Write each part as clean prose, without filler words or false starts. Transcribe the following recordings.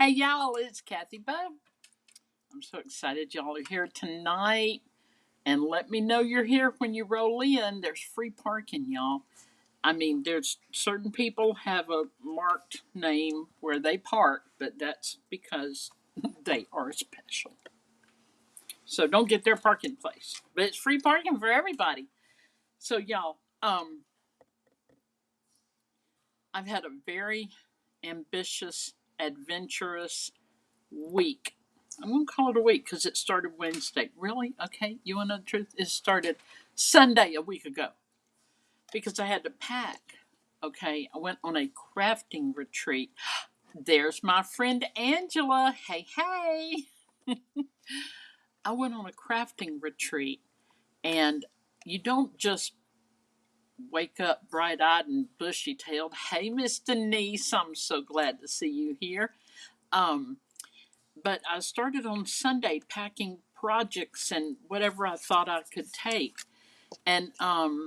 Hey y'all, it's Kathy Bo. I'm so excited y'all are here tonight. And let me know you're here when you roll in. There's free parking, y'all. I mean, there's certain people have a marked name where they park, but that's because they are special. So don't get their parking place. But it's free parking for everybody. So y'all, I've had a very ambitious, adventurous week. I'm going to call it a week because it started Wednesday. Really? Okay. You want to know the truth? It started Sunday a week ago because I had to pack. Okay. I went on a crafting retreat. There's my friend Angela. Hey, hey. I went on a crafting retreat, and you don't just wake up bright eyed and bushy tailed. Hey, Miss Denise, I'm so glad to see you here. Um, but I started on Sunday packing projects and whatever I thought I could take. And I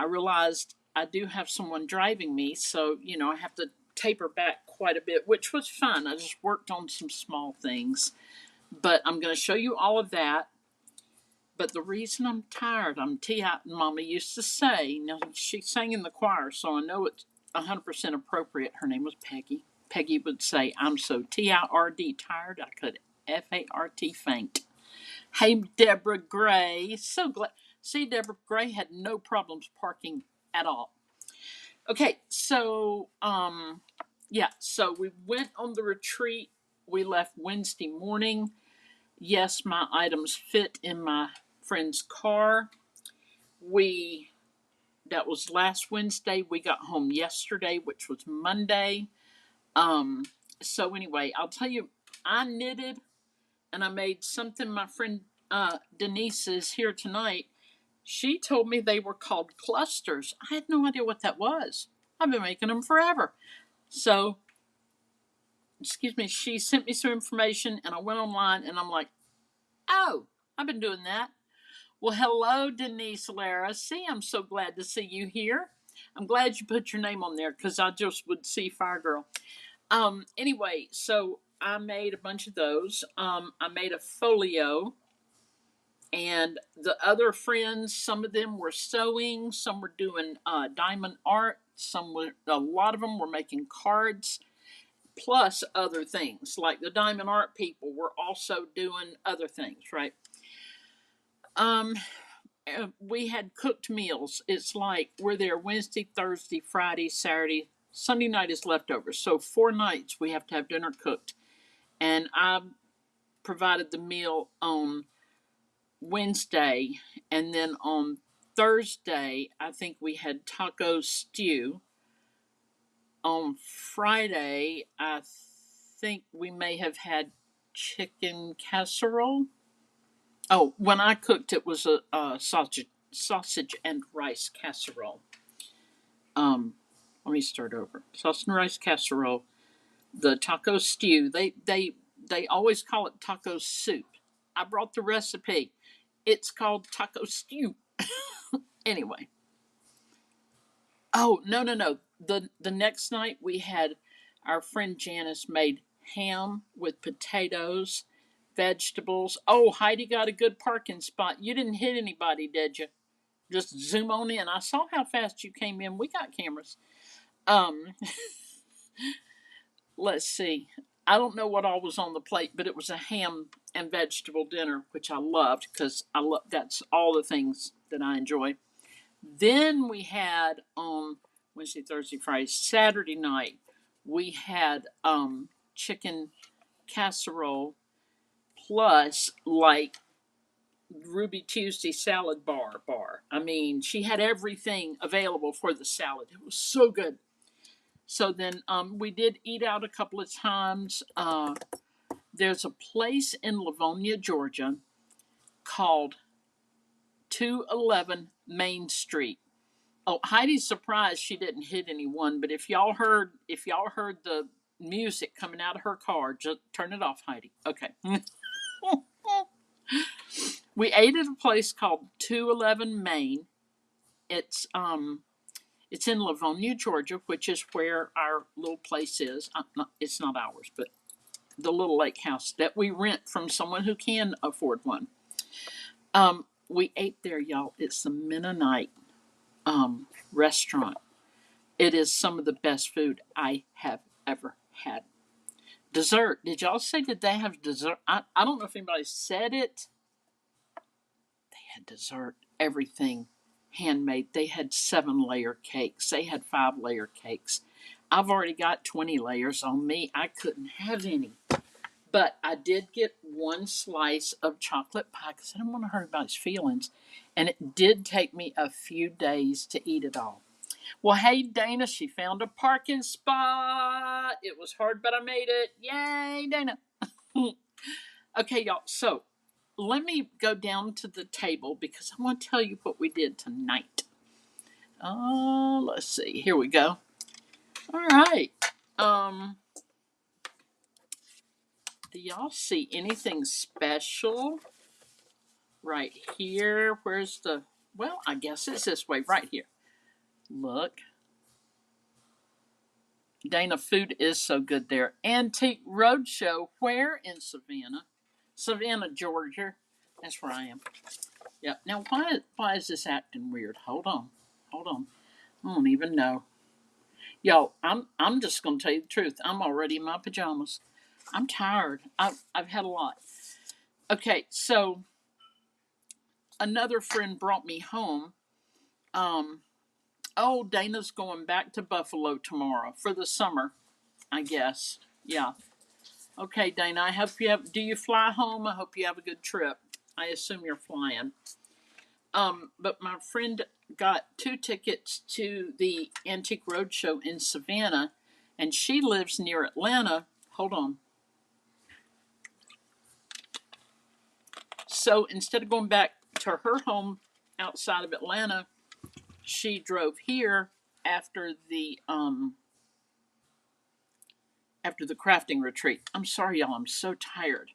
realized I do have someone driving me, so, I have to taper back quite a bit, which was fun. I just worked on some small things. But I'm going to show you all of that. But the reason I'm tired, I'm tired. Mama used to say, now she sang in the choir, so I know it's 100% appropriate. Her name was Peggy. Peggy would say, I'm so TIRD, tired, I could FART faint. Hey, Deborah Gray. So glad. See, Deborah Gray had no problems parking at all. Okay, so, so we went on the retreat. We left Wednesday morning. Yes, my items fit in my friend's car. That was last Wednesday. We got home yesterday, which was Monday. Um, so anyway, I'll tell you, I knitted and I made something. My friend Denise is here tonight. She told me they were called clusters. I had no idea what that was. I've been making them forever. So, excuse me, she sent me some information and I went online and I'm like, oh, I've been doing that. Well, hello, Denise Lara. See, I'm so glad to see you here. I'm glad you put your name on there because I just would see Fire Girl. Anyway, so I made a bunch of those. I made a folio, and the other friends, some of them were sewing, some were doing diamond art, a lot of them were making cards, plus other things. Like the diamond art people were also doing other things, right? Um, we had cooked meals. It's like we're there Wednesday, Thursday, Friday, Saturday. Sunday night is leftovers. So 4 nights we have to have dinner cooked. And I provided the meal on Wednesday. And then on Thursday, I think we had taco stew. On Friday, I think we may have had chicken casserole. Oh, when I cooked, it was a sausage and rice casserole. Um, Let me start over. Sausage and rice casserole. The taco stew. They always call it taco soup. I brought the recipe. It's called taco stew. Anyway. Oh, no, no, no. The next night we had our friend Janice made ham with potatoes, vegetables. Oh, Heidi got a good parking spot. You didn't hit anybody, did you? Just zoom on in. I saw how fast you came in. We got cameras. Um, let's see. I don't know what all was on the plate, but it was a ham and vegetable dinner, which I loved because I love that's all the things that I enjoy. Then we had on Wednesday, Thursday, Friday, Saturday night, we had chicken casserole plus like Ruby Tuesday salad bar. I mean, she had everything available for the salad. It was so good. So then we did eat out a couple of times. There's a place in Livonia, Georgia called 211 Main Street. Oh, Heidi's surprised she didn't hit anyone, but if y'all heard the music coming out of her car, just turn it off, Heidi. Okay. We ate at a place called 211 Main. It's It's in Livonia, Georgia, which is where our little place is. It's not ours, but the little lake house that we rent from someone who can afford one. We ate there, y'all. It's the Mennonite restaurant. It is some of the best food I have ever had. Dessert. Did y'all say did they have dessert? I don't know if anybody said it. They had dessert, everything handmade. They had 7-layer cakes. They had 5-layer cakes. I've already got 20 layers on me. I couldn't have any. But I did get one slice of chocolate pie because I didn't want to hurt anybody's feelings. And it did take me a few days to eat it all. Well, hey, Dana, she found a parking spot. It was hard, but I made it. Yay, Dana. Okay, y'all. So let me go down to the table because I want to tell you what we did tonight. Let's see. Here we go. All right. Do y'all see anything special right here? Where's the, well, I guess it's this way, right here. Look. Dana, food is so good there. Antique Roadshow, where in Savannah? Savannah, Georgia. That's where I am. Yep. Now, why is this acting weird? Hold on. I don't even know. Y'all, I'm just gonna tell you the truth. I'm already in my pajamas. I'm tired. I've had a lot. Okay, so another friend brought me home. Oh, Dana's going back to Buffalo tomorrow for the summer, I guess. Yeah. Okay, Dana, I hope you have, do you fly home? I hope you have a good trip. I assume you're flying. But my friend got 2 tickets to the Antique Roadshow in Savannah, and she lives near Atlanta. Hold on. So instead of going back to her home outside of Atlanta, she drove here after the crafting retreat. I'm sorry, y'all. I'm so tired.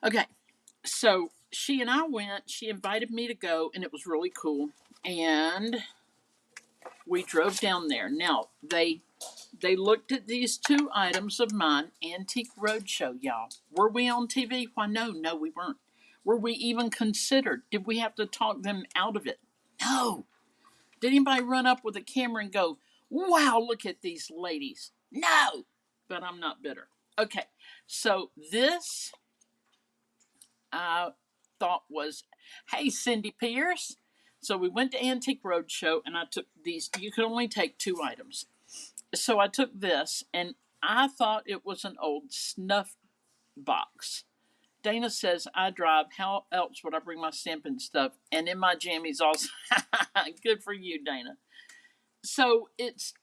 Okay, so she and I went. She invited me to go, and it was really cool. And we drove down there. Now they looked at these 2 items of mine. Antique Roadshow, y'all. Were we on TV? Why, no, we weren't. Were we even considered? Did we have to talk them out of it? No. Did anybody run up with a camera and go, "Wow, look at these ladies"? No. But I'm not bitter. Okay, so this I thought was, hey, Cindy Pierce. So we went to Antique Roadshow, and I took these. You could only take 2 items. So I took this, and I thought it was an old snuff box. Dana says I drive. How else would I bring my stamping stuff? And in my jammies also. Good for you, Dana. So it's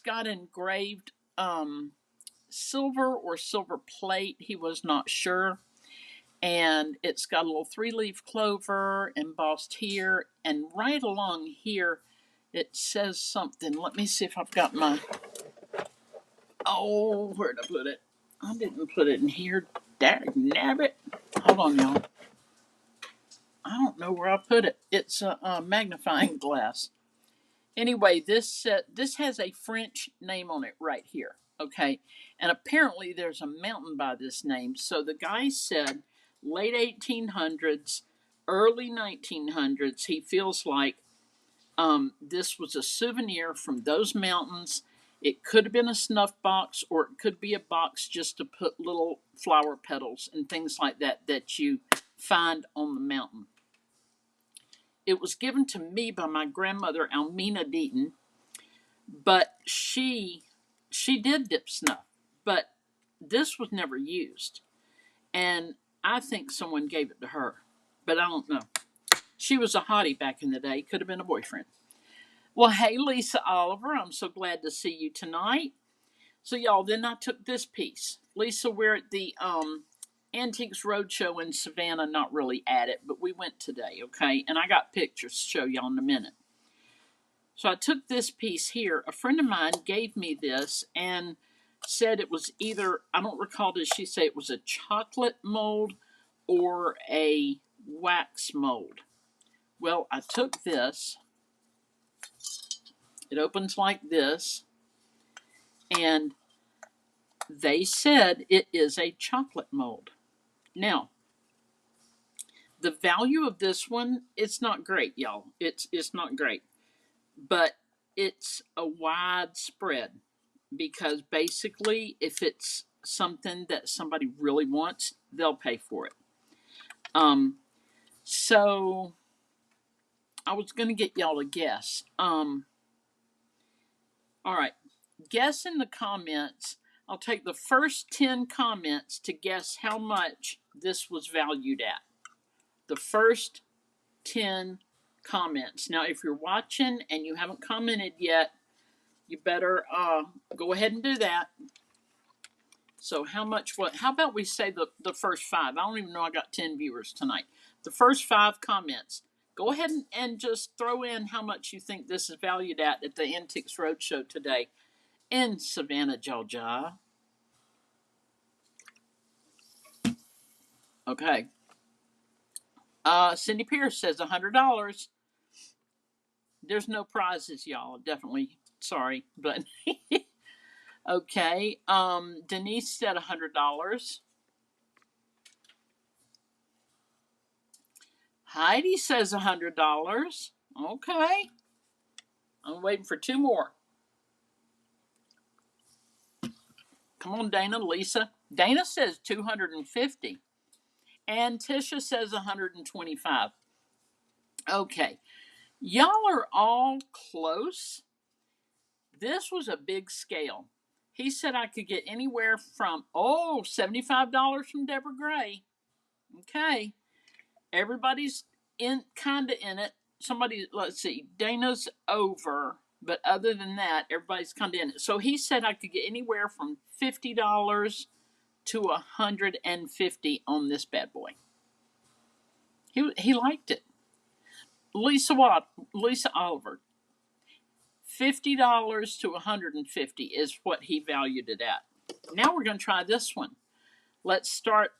got engraved silver or silver plate. He was not sure. And it's got a little 3-leaf clover embossed here, and right along here it says something. Let me see if I've got my, oh, where'd I put it? I didn't put it in here. Dag nabbit. Hold on, y'all. I don't know where I put it. It's a magnifying glass. Anyway, this has a French name on it right here. Okay, and apparently there's a mountain by this name. So the guy said late 1800s, early 1900s. He feels like this was a souvenir from those mountains. It could have been a snuff box, or it could be a box just to put little flower petals and things like that that you find on the mountain. It was given to me by my grandmother, Almina Deaton, but she did dip snuff, but this was never used. And I think someone gave it to her, but I don't know. She was a hottie back in the day. Could have been a boyfriend. Well, hey, Lisa Oliver, I'm so glad to see you tonight. So, y'all, then I took this piece. Lisa, we're at the Antiques Roadshow in Savannah, not really at it, but we went today, okay? And I got pictures to show y'all in a minute. So I took this piece here. A friend of mine gave me this and said it was either, I don't recall, did she say it was a chocolate mold or a wax mold? Well, I took this. It opens like this, and they said it is a chocolate mold. Now, the value of this one, it's not great, y'all. It's not great, but it's a widespread because basically, if it's something that somebody really wants, they'll pay for it. Um, so I was gonna get y'all to guess. All right, guess in the comments. I'll take the first 10 comments to guess how much this was valued at. The first 10 comments. Now, if you're watching and you haven't commented yet, you better go ahead and do that. So how much, how about we say the first 5? I don't even know I got 10 viewers tonight. The first 5 comments. Go ahead and just throw in how much you think this is valued at the Antiques Roadshow today in Savannah, Georgia. Okay. Cindy Pierce says $100. There's no prizes, y'all. Definitely sorry, but okay. Denise said $100. Heidi says $100. Okay. I'm waiting for 2 more. Come on, Dana, Lisa. Dana says 250. And Tisha says 125. Okay. Y'all are all close. This was a big scale. He said I could get anywhere from, $75 from Deborah Gray. Okay. Everybody's kind of in it. Somebody, let's see, Dana's over, but other than that, everybody's kind of in it. So he said I could get anywhere from $50 to $150 on this bad boy. He liked it. Lisa Oliver, $50 to $150 is what he valued it at. Now we're going to try this one. Let's start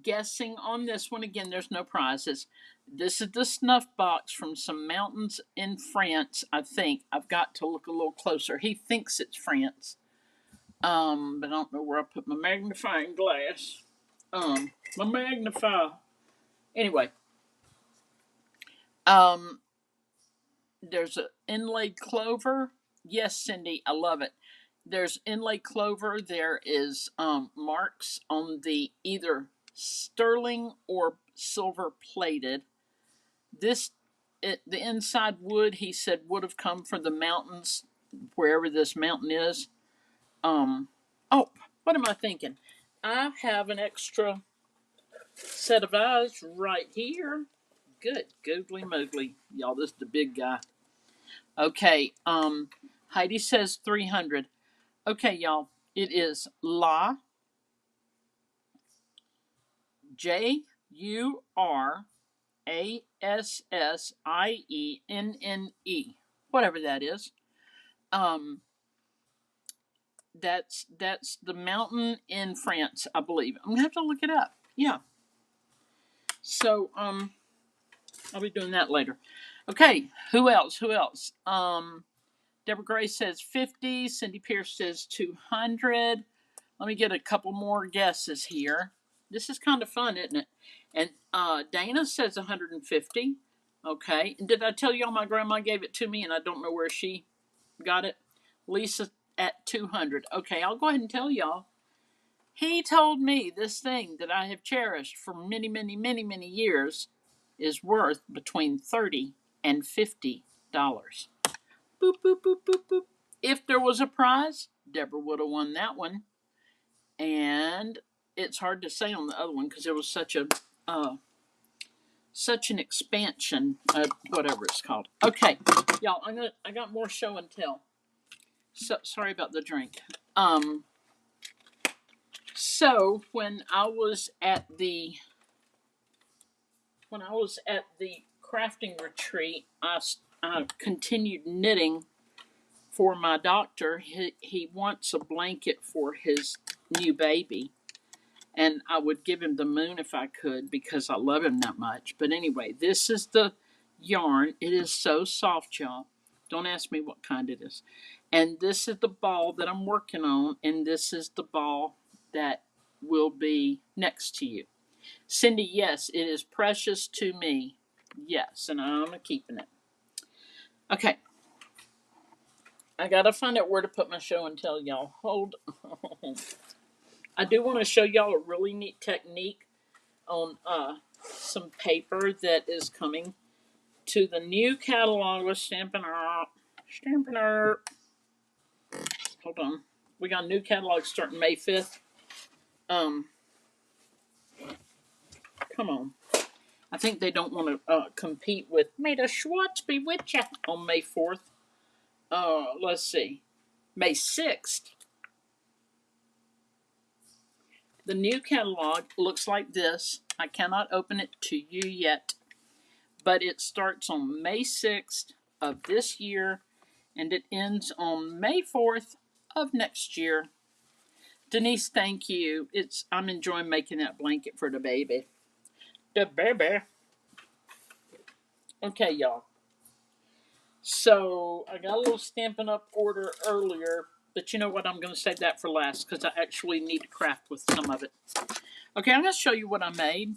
guessing on this one. Again, there's no prizes. This is the snuff box from some mountains in France, I think. I've got to look a little closer. He thinks it's France. But I don't know where I put my magnifying glass. My magnifier. Anyway, there's an inlaid clover. Yes, Cindy, I love it. There's inlaid clover. There is marks on the either sterling or silver plated. The inside wood, he said, would have come from the mountains, wherever this mountain is. Oh, what am I thinking? I have an extra set of eyes right here. Good googly moogly. Y'all, this is the big guy. Okay, Heidi says 300. Okay, y'all, it is La JURASSIENNE, whatever that is. That's the mountain in France, I believe. I'm gonna have to look it up. Yeah. So I'll be doing that later. Okay, who else? Deborah Gray says 50. Cindy Pierce says 200. Let me get a couple more guesses here. This is kind of fun, isn't it? And Dana says 150. Okay. And did I tell y'all my grandma gave it to me and I don't know where she got it? Lisa at 200. Okay, I'll go ahead and tell y'all. He told me this thing that I have cherished for many, many, many, many years is worth between $30 and $50. Boop, boop, boop, boop, boop. If there was a prize, Deborah would have won that one. And it's hard to say on the other one because there was such an expansion of whatever it's called. Okay, y'all, I got more show and tell. So sorry about the drink. So when I was at the crafting retreat, I continued knitting for my doctor. He wants a blanket for his new baby, And I would give him the moon if I could because I love him that much. But anyway, this is the yarn. It is so soft, y'all. Don't ask me what kind it is. And this is the ball that I'm working on, and this is the ball that will be next to you. Cindy, yes, it is precious to me. Yes, and I'm keeping it. Okay. I gotta find out where to put my show and tell y'all. Hold on. I do want to show y'all a really neat technique on some paper that is coming to the new catalog with Stampin' Up. Stampin' Up. Hold on. We got a new catalog starting May 5th. Come on. I think they don't want to compete with May the Schwartz be with ya on May 4th. Let's see. May 6th. The new catalog looks like this. I cannot open it to you yet, but it starts on May 6th of this year and it ends on May 4th of next year. Denise, thank you. I'm enjoying making that blanket for the baby. The baby. Okay, y'all. So I got a little Stampin' Up order earlier, but you know what? I'm going to save that for last because I actually need to craft with some of it. Okay, I'm going to show you what I made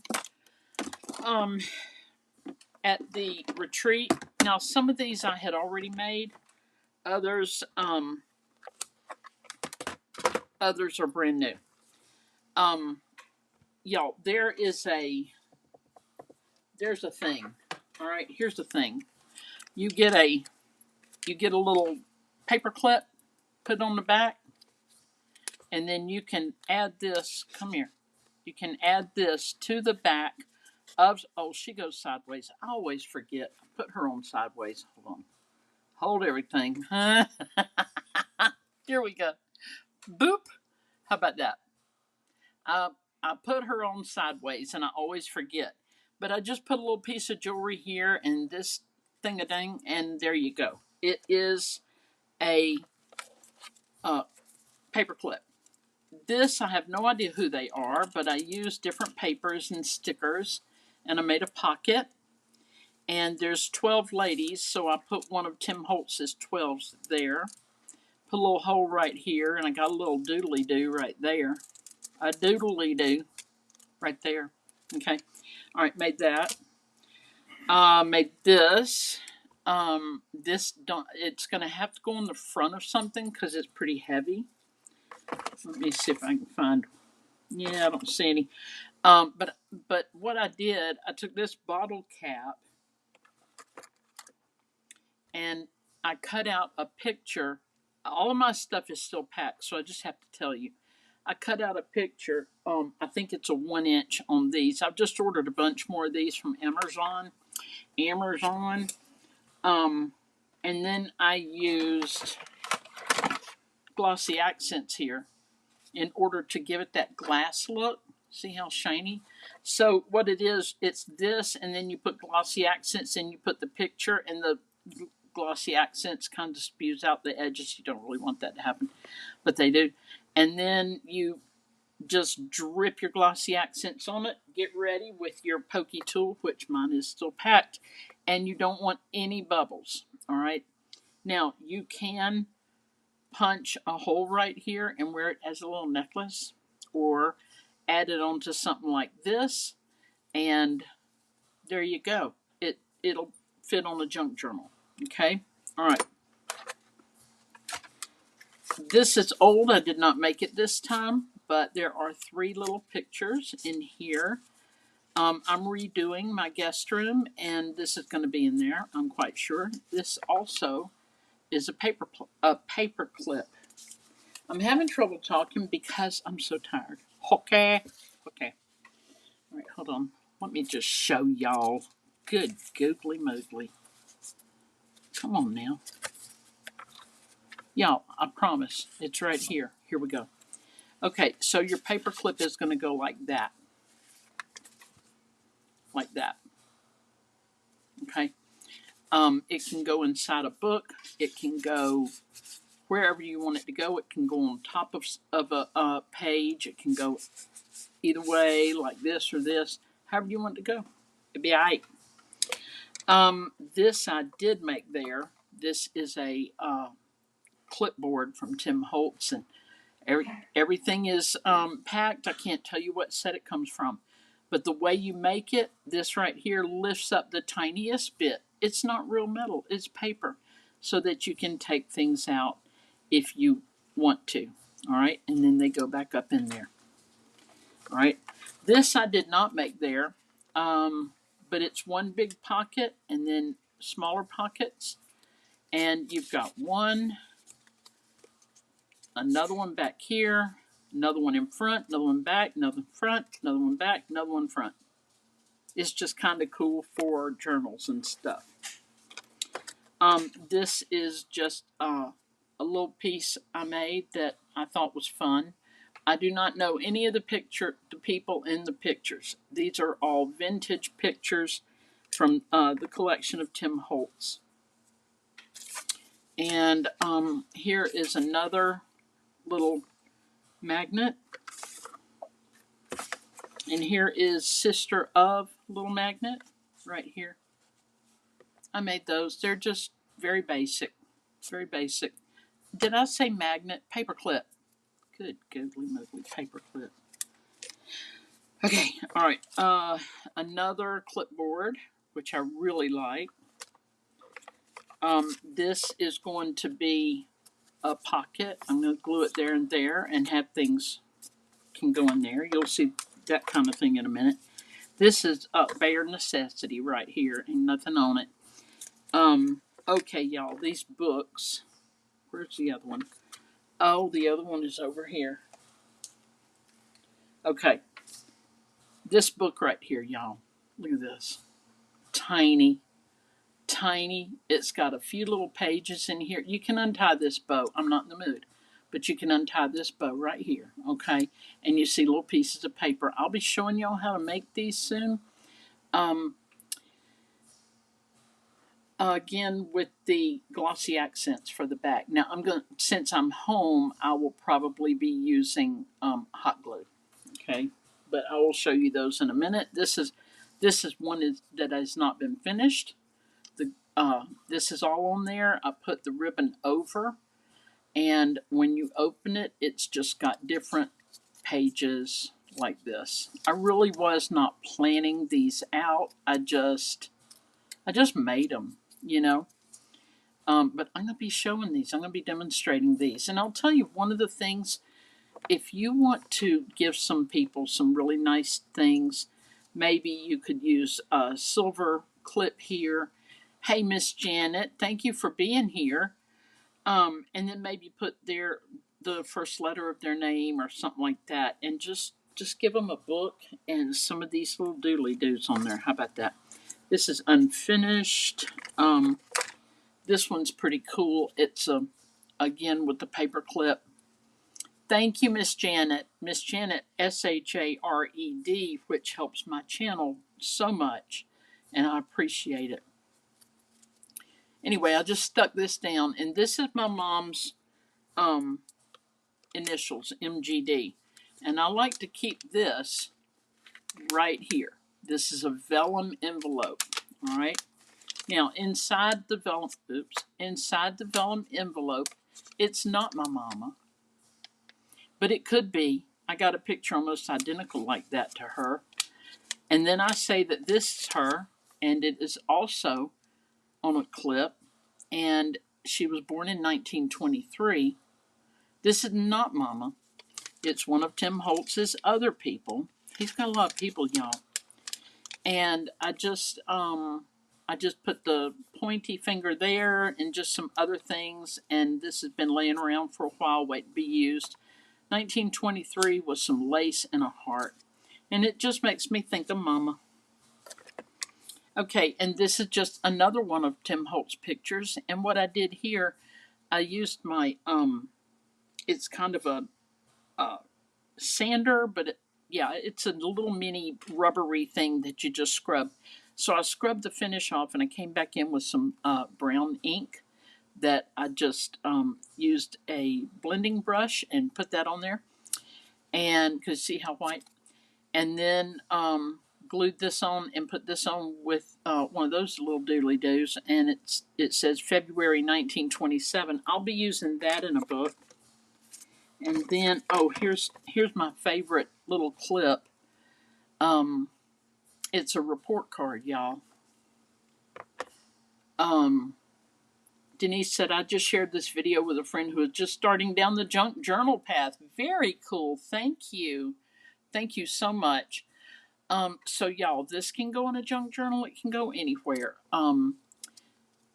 at the retreat. Now, some of these I had already made. Others are brand new. Y'all, there's a thing. All right, here's the thing. You get a little paper clip, put it on the back, and then you can add this. Come here. You can add this to the back of. Oh, she goes sideways. I always forget. Put her on sideways. Hold on. Hold everything. Here we go. Boop. How about that? I put her on sideways, and I always forget. But I just put a little piece of jewelry here and this thing-a-dang, and there you go. It is a paper clip. This, I have no idea who they are, but I used different papers and stickers, and I made a pocket. And there's 12 ladies, so I put one of Tim Holtz's 12s there. Put a little hole right here, and I got a little doodly-doo right there. A doodly-doo right there. Okay. All right, made that. Made this. It's going to have to go on the front of something because it's pretty heavy. Let me see if I can find. Yeah, I don't see any. But what I did, I took this bottle cap and I cut out a picture. All of my stuff is still packed, so I just have to tell you. I cut out a picture. I think it's a 1-inch on these. I've just ordered a bunch more of these from Amazon. And then I used glossy accents here in order to give it that glass look. See how shiny? So what it is, it's this, and then you put glossy accents, and you put the picture, and the glossy accents kind of spews out the edges. You don't really want that to happen, but they do. And then you just drip your glossy accents on it. Get ready with your pokey tool, which mine is still packed, and you don't want any bubbles. All right. Now you can punch a hole right here and wear it as a little necklace, or add it onto something like this, and there you go. It'll fit on a junk journal. Okay. All right. This is old. I did not make it this time, but there are 3 little pictures in here. I'm redoing my guest room, and this is going to be in there, I'm quite sure. This also is a paper clip. I'm having trouble talking because I'm so tired. Okay. All right, hold on. Let me just show y'all. Good googly moogly. Come on now. Y'all, I promise. It's right here. Here we go. Okay, so your paper clip is going to go like that. Like that. Okay. It can go inside a book. It can go wherever you want it to go. It can go on top of a page. It can go either way, like this or this, however you want it to go. It'd be all right. This I did make there. This is a clipboard from Tim Holtz, and everything is packed. I can't tell you what set it comes from, but the way you make it, this right here lifts up the tiniest bit. It's not real metal; it's paper, so that you can take things out if you want to. All right, and then they go back up in there. All right, this I did not make there, but it's one big pocket and then smaller pockets, and you've got one, another one back here, another one in front, another one back, another front, another one back, another one front. It's just kind of cool for journals and stuff. This is just a little piece I made that I thought was fun. I do not know any of the people in the pictures. These are all vintage pictures from the collection of Tim Holtz. And here is another little magnet. And here is Sister of little magnet right here. I made those. They're just very basic. Very basic. Did I say magnet? Paperclip. Good googly moogly paperclip. Okay, all right. Another clipboard, which I really like. This is going to be a pocket. I'm going to glue it there and have things can go in there. You'll see that kind of thing in a minute. This is a bare necessity right here, and nothing on it. Okay, y'all, these books. Where's the other one? Oh, the other one is over here. Okay. This book right here, y'all. Look at this. Tiny. Tiny. It's got a few little pages in here. You can untie this bow. I'm not in the mood. But you can untie this bow right here. Okay. And you see little pieces of paper. I'll be showing y'all how to make these soon. Again, with the glossy accents for the back. Now, since I'm home, I will probably be using hot glue. Okay, but I will show you those in a minute. This is one that has not been finished. This is all on there. I put the ribbon over, and when you open it, it's just got different pages like this. I really was not planning these out. I just made them. But I'm going to be showing these. I'm going to be demonstrating these. And I'll tell you, one of the things, if you want to give some people some really nice things, maybe you could use a silver clip here. Hey, Miss Janet, thank you for being here. And then maybe put the first letter of their name or something like that. And just give them a book and some of these little doodly-doos on there. How about that? This is unfinished. This one's pretty cool. It's again with the paper clip. Thank you, Miss Janet. Miss Janet, SHARED, which helps my channel so much, and I appreciate it. Anyway, I just stuck this down, and this is my mom's initials, MGD, and I like to keep this right here. This is a vellum envelope. All right. Now, inside the vellum envelope, it's not my mama, but it could be. I got a picture almost identical like that to her. And then I say that this is her, and it is also on a clip, and she was born in 1923. This is not mama. It's one of Tim Holtz's other people. He's got a lot of people, y'all. And I just put the pointy finger there and just some other things, and this has been laying around for a while waiting to be used. 1923 with some lace and a heart, and it just makes me think of mama. Okay, and this is just another one of Tim Holtz pictures, and what I did here, I used my it's kind of a sander, but it's a little mini rubbery thing that you just scrub. So I scrubbed the finish off, and I came back in with some brown ink that I just used a blending brush and put that on there. And because see how white? and then glued this on and put this on with one of those little doodly doos, and it says February 1927. I'll be using that in a book. And then here's my favorite little clip. It's a report card, y'all. Denise said, I just shared this video with a friend who is just starting down the junk journal path. Very cool. Thank you. Thank you so much. So y'all, this can go in a junk journal. It can go anywhere.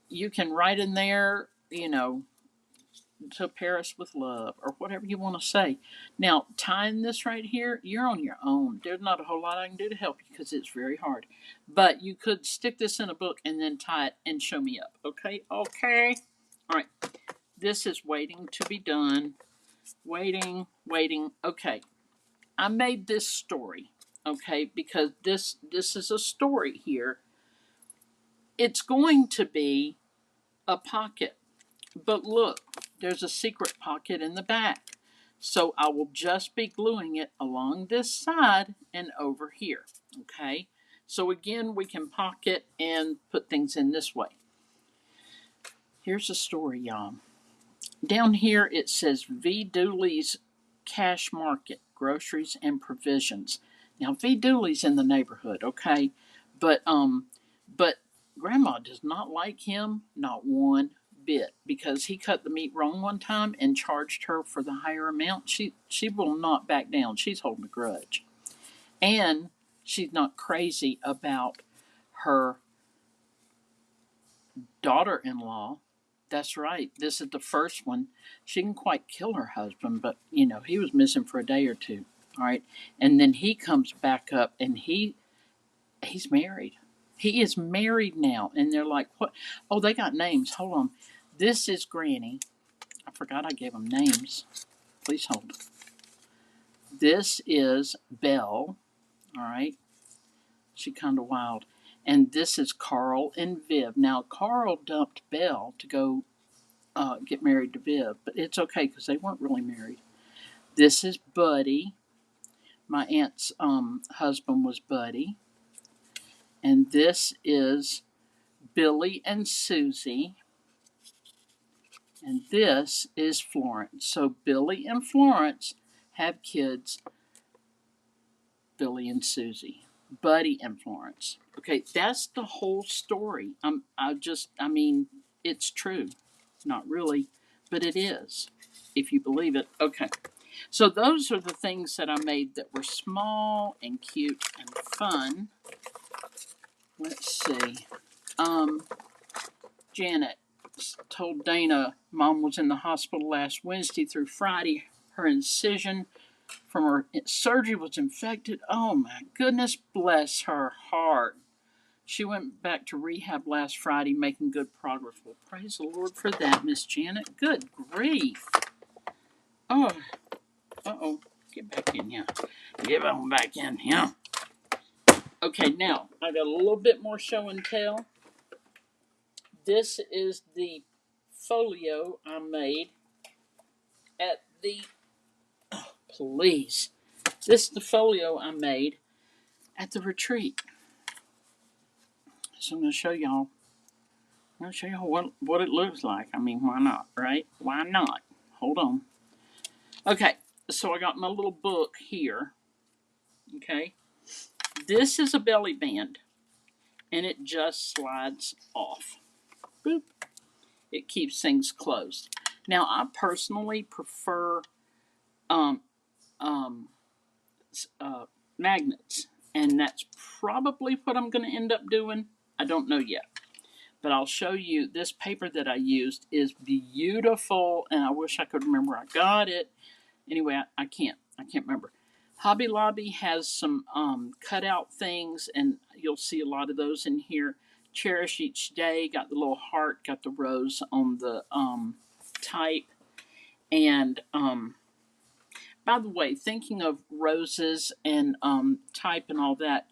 You can write in there, to Paris with love or whatever you want to say. Now, tying this right here, you're on your own. There's not a whole lot I can do to help you because it's very hard. But you could stick this in a book and then tie it and show me up. Okay? Okay. All right. This is waiting to be done. Waiting. Okay. I made this story, okay, because this is a story here. It's going to be a pocket. But look, there's a secret pocket in the back. So I will just be gluing it along this side and over here. Okay? So again, we can pocket and put things in this way. Here's the story, y'all. Down here it says V. Dooley's Cash Market, Groceries and Provisions. Now V. Dooley's in the neighborhood, okay? But Grandma does not like him, not one bit, because he cut the meat wrong one time and charged her for the higher amount. She will not back down. She's holding a grudge. And she's not crazy about her daughter-in-law. That's right. This is the first one. She didn't quite kill her husband, but he was missing for a day or two. All right. And then he comes back up and he's married. He is married now. And they're like, what? Oh, they got names. Hold on. This is Granny. I forgot I gave them names. Please hold. This is Belle. All right. She kind of wild. And this is Carl and Viv. Now, Carl dumped Belle to go get married to Viv, but it's okay because they weren't really married. This is Buddy. My aunt's husband was Buddy. And this is Billy and Susie. And this is Florence. So Billy and Florence have kids, Billy and Susie. Buddy and Florence. Okay, that's the whole story. It's true. Not really, but it is, if you believe it. Okay, so those are the things that I made that were small and cute and fun. Let's see. Janet told Dana Mom was in the hospital last Wednesday through Friday. Her incision from her surgery was infected. Oh my goodness, bless her heart. She went back to rehab last Friday, making good progress. Well, praise the Lord for that, Miss Janet. Good grief. Oh, uh-oh. Get back in here. Get on back in here. Okay, now, I got a little bit more show and tell. This is the folio I made at the... Oh, please. This is the folio I made at the retreat. So I'm going to show y'all. I'm going to show y'all what it looks like. I mean, why not, right? Why not? Hold on. Okay, so I got my little book here. Okay. This is a belly band. And it just slides off. Boop. It keeps things closed. Now, I personally prefer magnets. And that's probably what I'm going to end up doing. I don't know yet. But I'll show you. This paper that I used is beautiful. And I wish I could remember I got it. Anyway, I can't remember. Hobby Lobby has some cutout things, and you'll see a lot of those in here. Cherish Each Day, got the little heart, got the rose on the type. And by the way, thinking of roses and type and all that,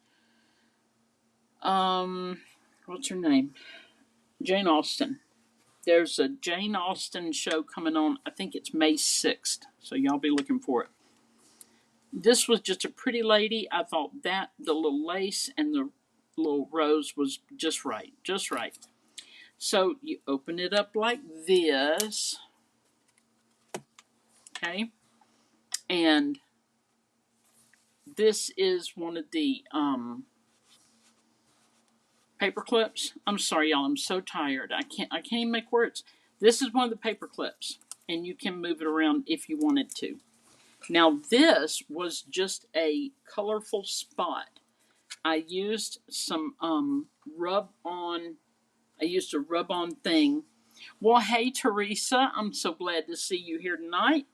what's her name? Jane Austen. There's a Jane Austen show coming on. I think it's May 6th, so y'all be looking for it. This was just a pretty lady. I thought that the little lace and the little rose was just right, just right. So you open it up like this, okay? And this is one of the paper clips. I'm sorry, y'all. I'm so tired. I can't even make words. This is one of the paper clips, and you can move it around if you wanted to. Now this was just a colorful spot. I used some rub on. I used a rub on thing. Well, hey Teresa, I'm so glad to see you here tonight.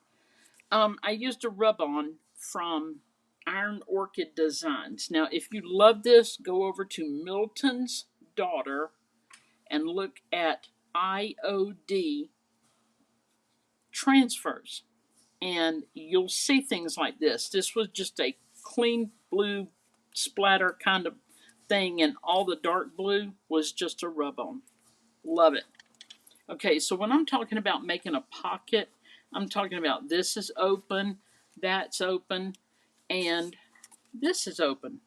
I used a rub on from Iron Orchid Designs. Now, if you love this, go over to Milton's Daughter and look at IOD transfers, and you'll see things like this. This was just a clean blue splatter kind of thing, and all the dark blue was just a rub on. Love it. Okay, so when I'm talking about making a pocket, I'm talking about this is open, that's open, and this is open.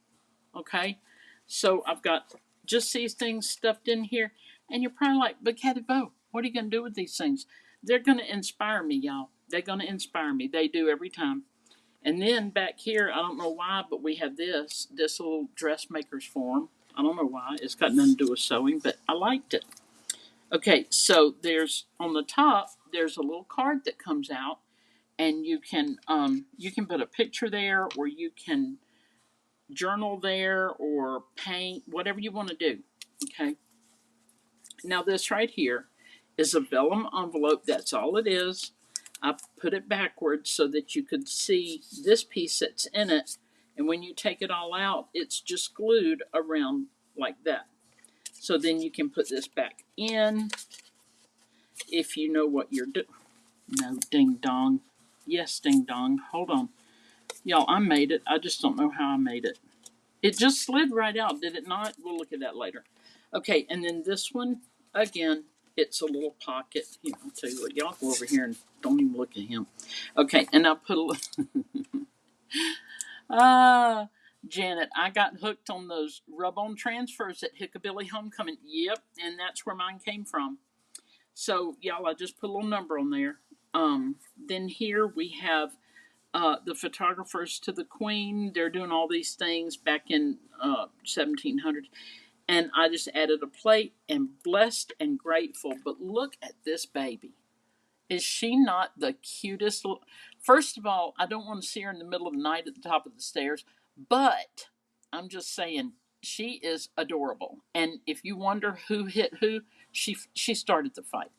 Okay, so I've got just these things stuffed in here, and you're probably like, but Kathy Bo, what are you going to do with these things? They're going to inspire me, y'all. They're going to inspire me. They do every time. And then back here, I don't know why, but we have this little dressmaker's form. I don't know why. It's got nothing to do with sewing, but I liked it. Okay, so there's on the top, there's a little card that comes out, and you can put a picture there, or you can journal there, or paint, whatever you want to do. Okay. Now this right here is a vellum envelope. That's all it is. I put it backwards so that you could see this piece that's in it, and when you take it all out, it's just glued around like that. So then you can put this back in if you know what you're doing. No, ding dong. Yes, ding dong. Hold on. Y'all, I made it. I just don't know how I made it. It just slid right out, did it not? We'll look at that later. Okay, and then this one, again, it's a little pocket. Here, I'll tell you what, y'all go over here and don't even look at him. Okay, and I'll put a little... Janet, I got hooked on those rub-on transfers at Hickabilly Homecoming. Yep, and that's where mine came from. So, y'all, I just put a little number on there. Then here we have the photographers to the Queen. They're doing all these things back in 1700s. And I just added a plate and blessed and grateful. But look at this baby. Is she not the cutest? First of all, I don't want to see her in the middle of the night at the top of the stairs. But I'm just saying, she is adorable. And if you wonder who hit who, she started the fight.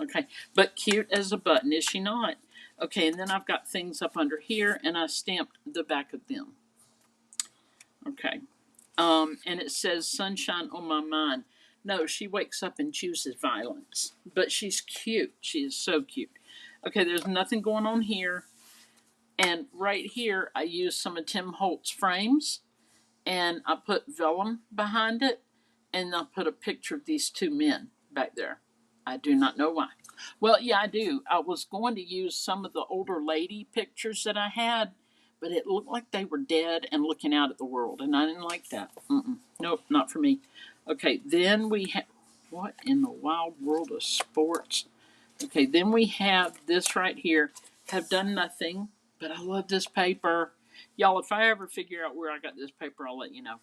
Okay, but cute as a button, is she not? Okay, and then I've got things up under here, and I stamped the back of them. Okay, and it says sunshine on my mind. No, she wakes up and chooses violence, but she's cute. She is so cute. Okay, there's nothing going on here, and right here I used some of Tim Holtz frames, and I put vellum behind it, and I put a picture of these two men back there. I do not know why. Well, yeah, I do. I was going to use some of the older lady pictures that I had, but it looked like they were dead and looking out at the world, and I didn't like that. Nope, not for me. Okay, then we have, what in the wild world of sports? Okay, then we have this right here. Have done nothing, but I love this paper. Y'all, if I ever figure out where I got this paper, I'll let you know.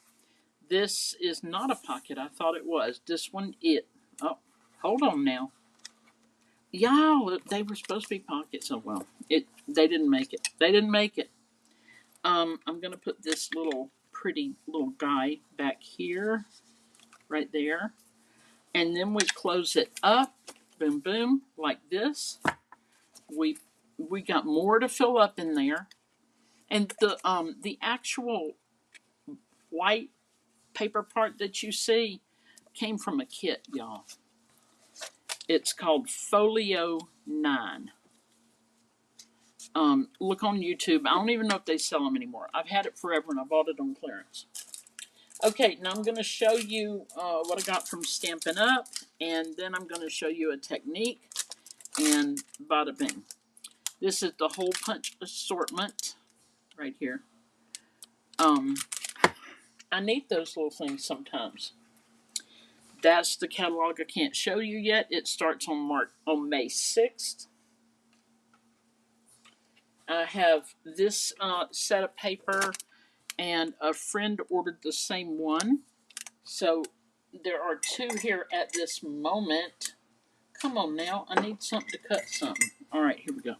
This is not a pocket. I thought it was. This one, oh, hold on now. Y'all, they were supposed to be pockets. Oh well, they didn't make it. They didn't make it. I'm gonna put this little pretty little guy back here, right there, and then we close it up. Boom, boom, like this. We got more to fill up in there, and the actual white paper part that you see came from a kit, y'all. It's called Folio 9. Look on YouTube. I don't even know if they sell them anymore. I've had it forever and I bought it on clearance. Okay, now I'm going to show you what I got from Stampin' Up, and then I'm going to show you a technique, and bada bing. This is the hole punch assortment. right here. I need those little things sometimes. That's the catalog I can't show you yet. It starts on May 6th. I have this set of paper, and a friend ordered the same one. So there are two here at this moment. Come on now, I need something to cut something. All right, here we go.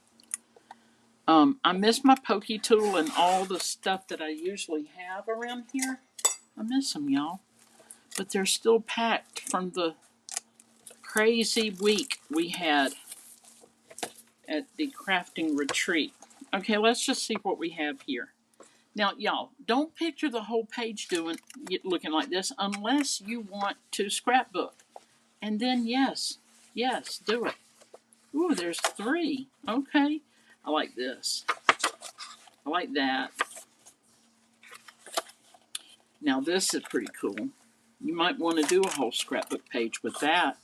I miss my pokey tool and all the stuff that I usually have around here. I miss them, y'all. But they're still packed from the crazy week we had at the crafting retreat. Okay, let's just see what we have here. Now, y'all, don't picture the whole page looking like this unless you want to scrapbook. And then, yes, do it. Ooh, there's 3. Okay, I like this. I like that. Now, this is pretty cool. You might want to do a whole scrapbook page with that.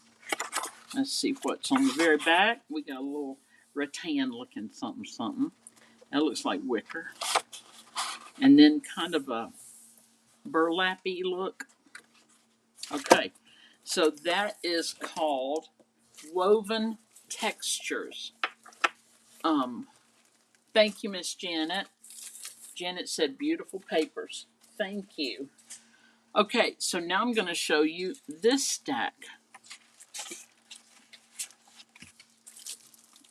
Let's see what's on the very back. We got a little rattan looking something. That looks like wicker. And then kind of a burlappy look. Okay, so that is called Woven Textures. Thank you, Miss Janet. Janet said beautiful papers. Thank you. Okay, so now I'm going to show you this stack.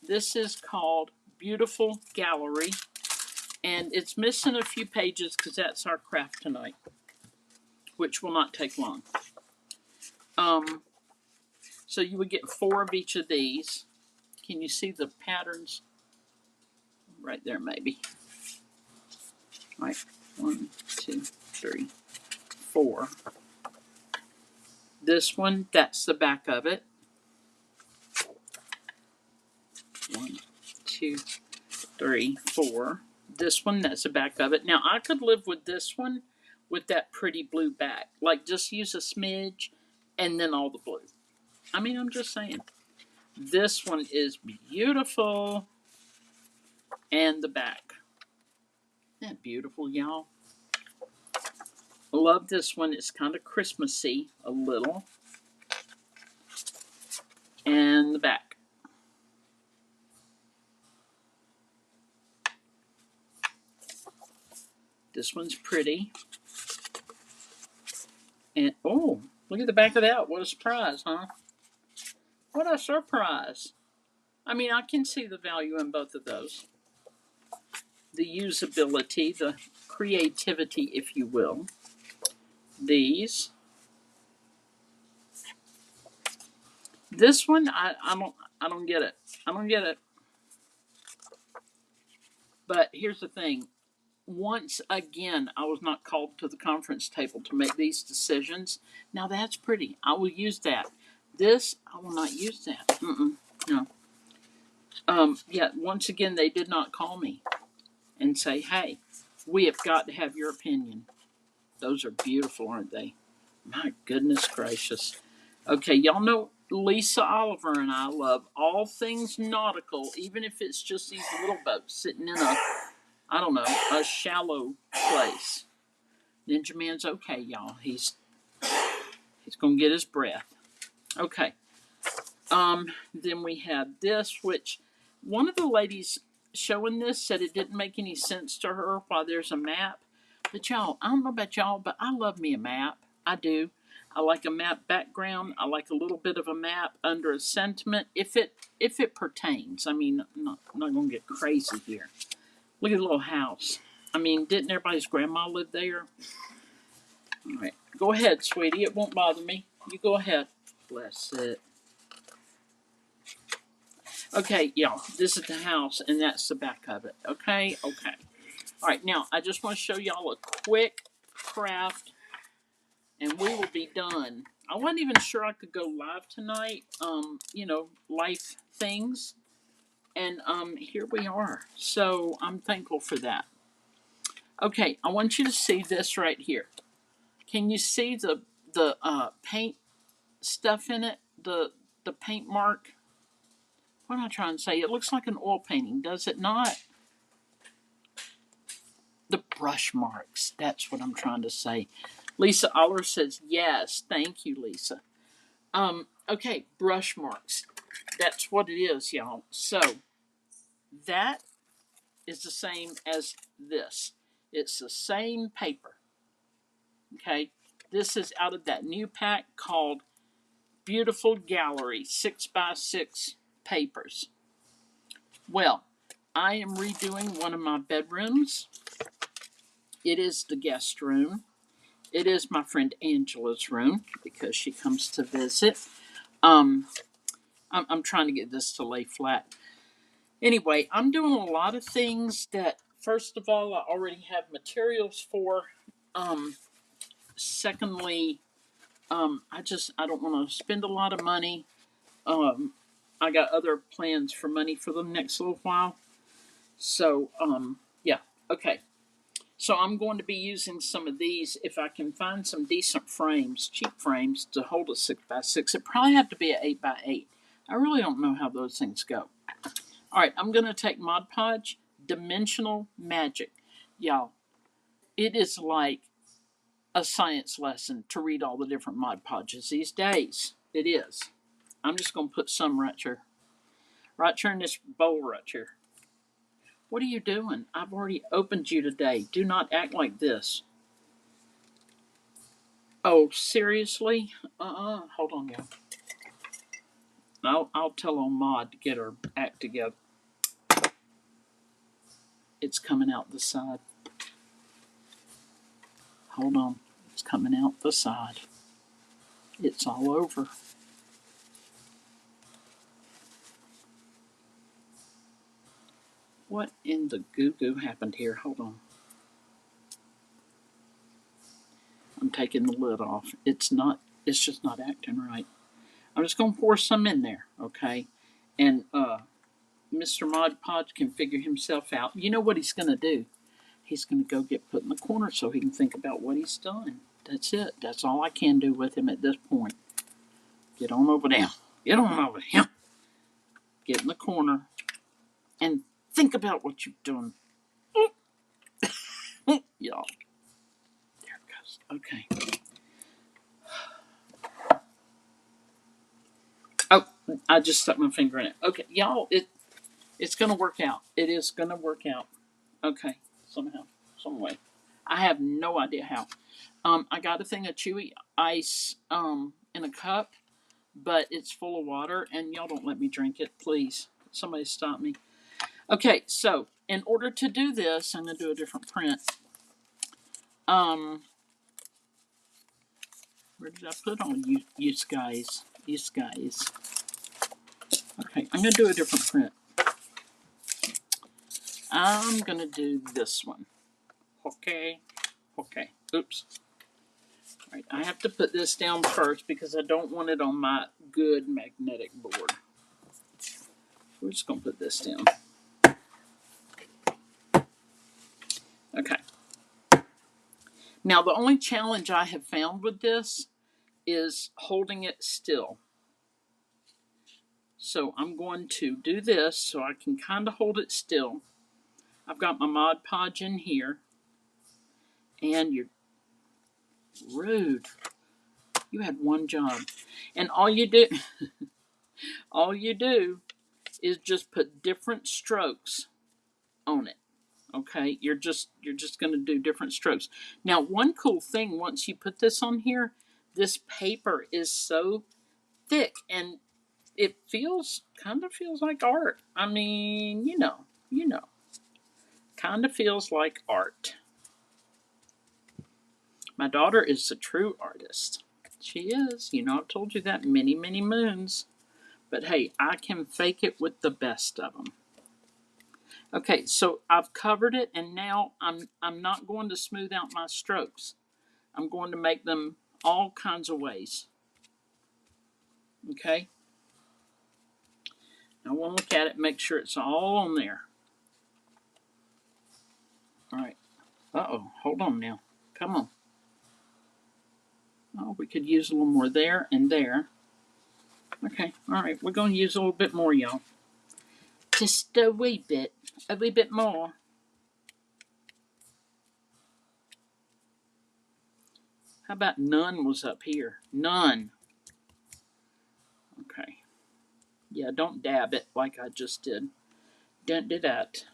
This is called Beautiful Gallery, and it's missing a few pages because that's our craft tonight, which will not take long. So you would get 4 of each of these. Can you see the patterns? Right there, maybe. All right, 1, 2, 3, 4. This one, that's the back of it. 1, 2, 3, 4. This one, that's the back of it. Now, I could live with this one with that pretty blue back. Like, just use a smidge and then all the blue. I mean, I'm just saying. This one is beautiful. And the back. Isn't that beautiful, y'all? I love this one. It's kind of Christmassy, a little. And the back. This one's pretty. And, oh, look at the back of that. What a surprise, huh? What a surprise. I mean, I can see the value in both of those. The usability, the creativity, if you will. These. This one, I don't get it. I don't get it. But here's the thing. Once again, I was not called to the conference table to make these decisions. Now that's pretty. I will use that. This, I will not use that. No. Yeah, once again, they did not call me and say, hey, we have got to have your opinion. Those are beautiful, aren't they? My goodness gracious. Okay, y'all know Lisa Oliver and I love all things nautical, even if it's just these little boats sitting in a shallow place. Ninja Man's okay, y'all. He's gonna get his breath. Okay. Then we have this, which one of the ladies showing this said it didn't make any sense to her why there's a map. But y'all, I don't know about y'all, but I love me a map. I do. I like a map background. I like a little bit of a map under a sentiment, if it pertains. I mean, I'm not gonna get crazy here. Look at the little house. I mean, didn't everybody's grandma live there? All right, go ahead, sweetie. It won't bother me. You go ahead. Bless it. Okay, y'all, this is the house, and that's the back of it. Okay. All right, now, I just want to show y'all a quick craft, and we will be done. I wasn't even sure I could go live tonight, life things, and here we are. So I'm thankful for that. Okay, I want you to see this right here. Can you see the paint stuff in it? The paint mark? What am I trying to say? It looks like an oil painting, does it not? The brush marks. That's what I'm trying to say. Lisa Aller says yes. Thank you, Lisa. Okay, brush marks. That's what it is, y'all. So that is the same as this. It's the same paper. Okay. This is out of that new pack called Beautiful Gallery 6x6 papers. Well, I am redoing one of my bedrooms. It is the guest room. It is my friend Angela's room because she comes to visit. I'm trying to get this to lay flat. Anyway, I'm doing a lot of things that, first of all, I already have materials for. Secondly, I don't want to spend a lot of money. I got other plans for money for the next little while. So, yeah, okay. So I'm going to be using some of these if I can find some decent frames, cheap frames to hold a 6x6. It probably have to be an 8x8. I really don't know how those things go. All right, I'm going to take Mod Podge Dimensional Magic. Y'all, it is like a science lesson to read all the different Mod Podges these days. It is. I'm just going to put some right here. Right here in this bowl right here. What are you doing? I've already opened you today. Do not act like this. Oh, seriously? Hold on, y'all. I'll tell on Maud to get her act together. It's coming out the side. Hold on. It's coming out the side. It's all over. What in the goo-goo happened here? Hold on. I'm taking the lid off. It's just not acting right. I'm just going to pour some in there, okay? And Mr. Mod Podge can figure himself out. You know what he's going to do? He's going to go get put in the corner so he can think about what he's done. That's it. That's all I can do with him at this point. Get on over there. Get on over here. Get in the corner and think about what you've done. Y'all. There it goes. Okay. Oh, I just stuck my finger in it. Okay, y'all, it's going to work out. It is going to work out. Okay, somehow, some way. I have no idea how. I got a thing of chewy ice in a cup, but it's full of water, and y'all don't let me drink it, please. Somebody stop me. Okay, so in order to do this, I'm going to do a different print. Where did I put on you guys? You guys. Okay, I'm going to do a different print. I'm going to do this one. Okay. Oops. All right, I have to put this down first because I don't want it on my good magnetic board. We're just going to put this down. Okay. Now, the only challenge I have found with this is holding it still. So I'm going to do this so I can kind of hold it still. I've got my Mod Podge in here. And you're rude. You had one job. And all you do is just put different strokes on it. Okay, you're just going to do different strokes. Now, one cool thing, once you put this on here, this paper is so thick and it kind of feels like art. I mean, you know, kind of feels like art. My daughter is a true artist. She is. You know, I've told you that many, many moons. But hey, I can fake it with the best of them. Okay, so I've covered it, and now I'm not going to smooth out my strokes. I'm going to make them all kinds of ways. Okay? I want to look at it, make sure it's all on there. All right. Uh-oh, hold on now. Come on. Oh, we could use a little more there and there. Okay, all right, we're going to use a little bit more, y'all. Just a wee bit more. How about none was up here? None. Okay. Yeah, don't dab it like I just did. Don't do that.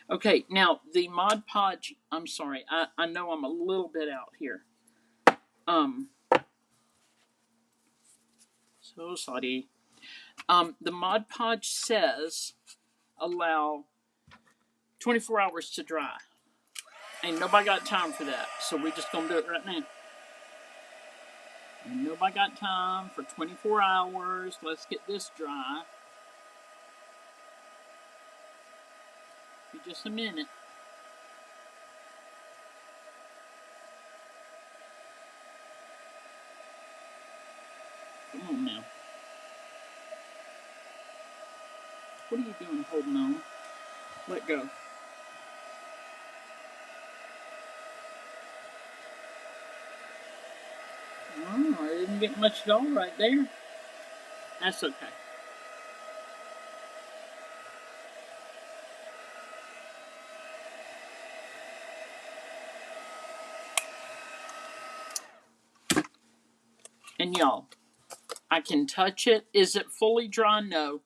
Okay, now the Mod Podge, I'm sorry, I know I'm a little bit out here. Um, so sorry. The Mod Podge says allow 24 hours to dry. Ain't nobody got time for that, so we just gonna do it right now. Ain't nobody got time for 24 hours. Let's get this dry. For just a minute. Come on now. What are you doing holding on? Let go. Oh, I didn't get much at all right there. That's okay. And y'all, I can touch it. Is it fully dry? No.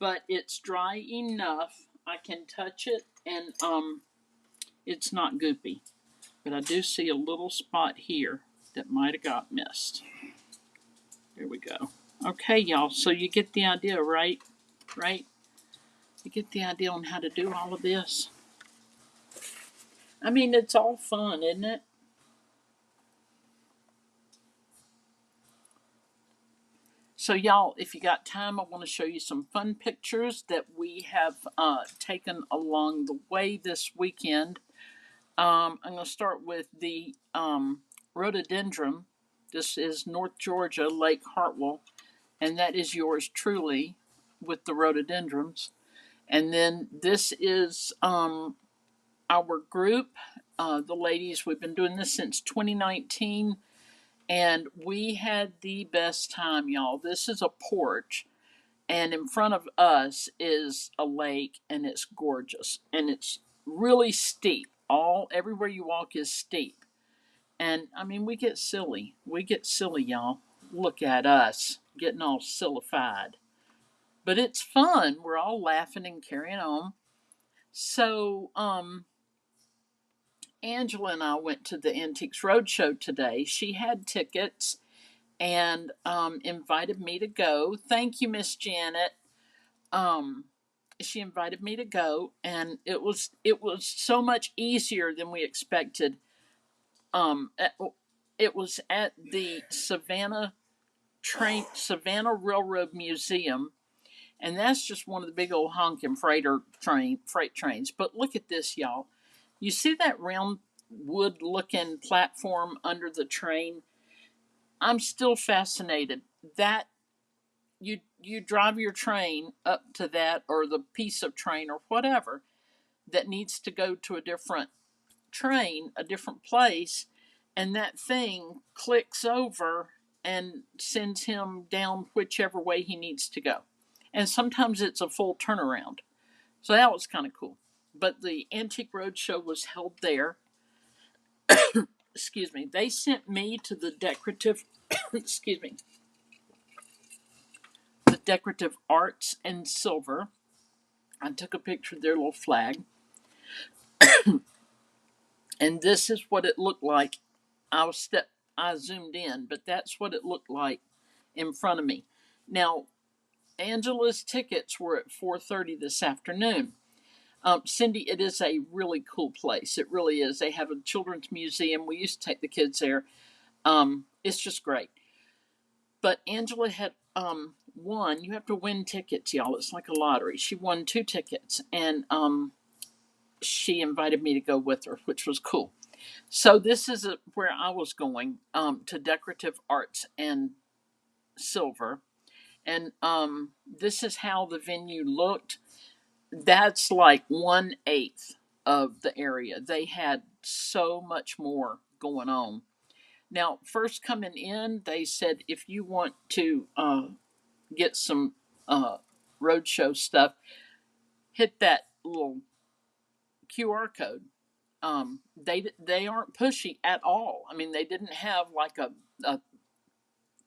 But it's dry enough. I can touch it and it's not goopy. But I do see a little spot here that might have got missed. There we go. Okay, y'all. So you get the idea, right? Right? You get the idea on how to do all of this. I mean, it's all fun, isn't it? So, y'all, if you got time, I want to show you some fun pictures that we have taken along the way this weekend. I'm going to start with the rhododendron. This is North Georgia, Lake Hartwell, and that is yours truly with the rhododendrons. And then this is our group, the ladies. We've been doing this since 2019, and we had the best time, y'all. This is a porch, and in front of us is a lake, and it's gorgeous, and it's really steep. Everywhere you walk is steep, and I mean, we get silly. We get silly, y'all. Look at us getting all sillified, but it's fun. We're all laughing and carrying on. So, Angela and I went to the Antiques Roadshow today. She had tickets and invited me to go. Thank you, Miss Janet. Um, she invited me to go, and it was so much easier than we expected. Um, it was at the Savannah Railroad Museum, and that's just one of the big old honking freight trains. But look at this, y'all. You see that round wood looking platform under the train? I'm still fascinated that you drive your train up to that, or the piece of train or whatever that needs to go to a different train, a different place, and that thing clicks over and sends him down whichever way he needs to go. And sometimes it's a full turnaround. So that was kind of cool. But the Antique Roadshow was held there. Excuse me. They sent me to the decorative excuse me, the decorative arts and silver. I took a picture of their little flag. And this is what it looked like. I zoomed in, but that's what it looked like in front of me. Now, Angela's tickets were at 4:30 this afternoon. Cindy, it is a really cool place. It really is. They have a children's museum. We used to take the kids there. It's just great. But Angela had won. You have to win tickets, y'all. It's like a lottery. She won 2 tickets, and she invited me to go with her, which was cool. So this is where I was going, to decorative arts and silver, and this is how the venue looked. That's like 1/8 of the area. They had so much more going on. Now, first coming in, they said if you want to get some roadshow stuff, hit that little QR code. They aren't pushy at all. I mean, they didn't have like a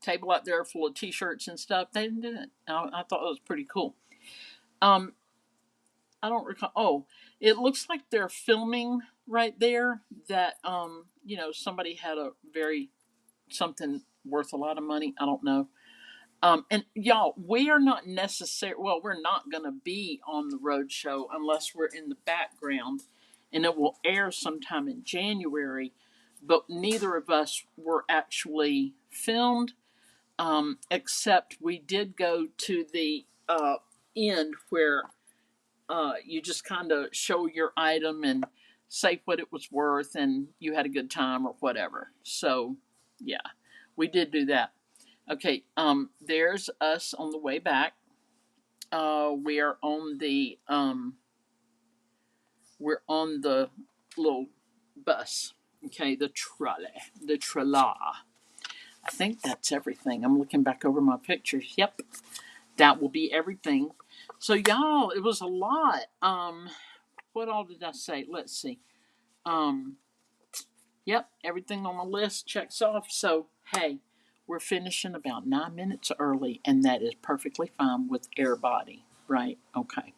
table out there full of T-shirts and stuff. They didn't do it. I thought it was pretty cool. Um, I don't recall. Oh, it looks like they're filming right there. That somebody had a very something worth a lot of money. I don't know. And y'all, we are not necessary. Well, we're not going to be on the road show unless we're in the background, and it will air sometime in January. But neither of us were actually filmed, except we did go to the end where you just kind of show your item and say what it was worth, and you had a good time or whatever. So, yeah, we did do that. Okay, there's us on the way back. We are on we're on the little bus. Okay, the trolley, the trolley. I think that's everything. I'm looking back over my pictures. Yep, that will be everything. So y'all, it was a lot. What all did I say? Let's see. Um, yep, everything on the list checks off. So hey, we're finishing about 9 minutes early, and that is perfectly fine with everybody, right? Okay.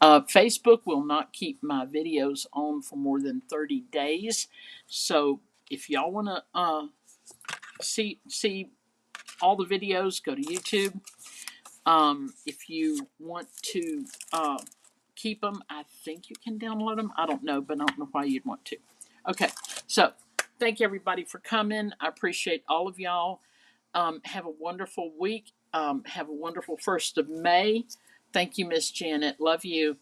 Facebook will not keep my videos on for more than 30 days. So if y'all want to see all the videos, go to YouTube. If you want to keep them, I think you can download them. I don't know, but I don't know why you'd want to. Okay, so thank you everybody for coming. I appreciate all of y'all. Have a wonderful week. Have a wonderful 1st of May. Thank you, Miss Janet. Love you.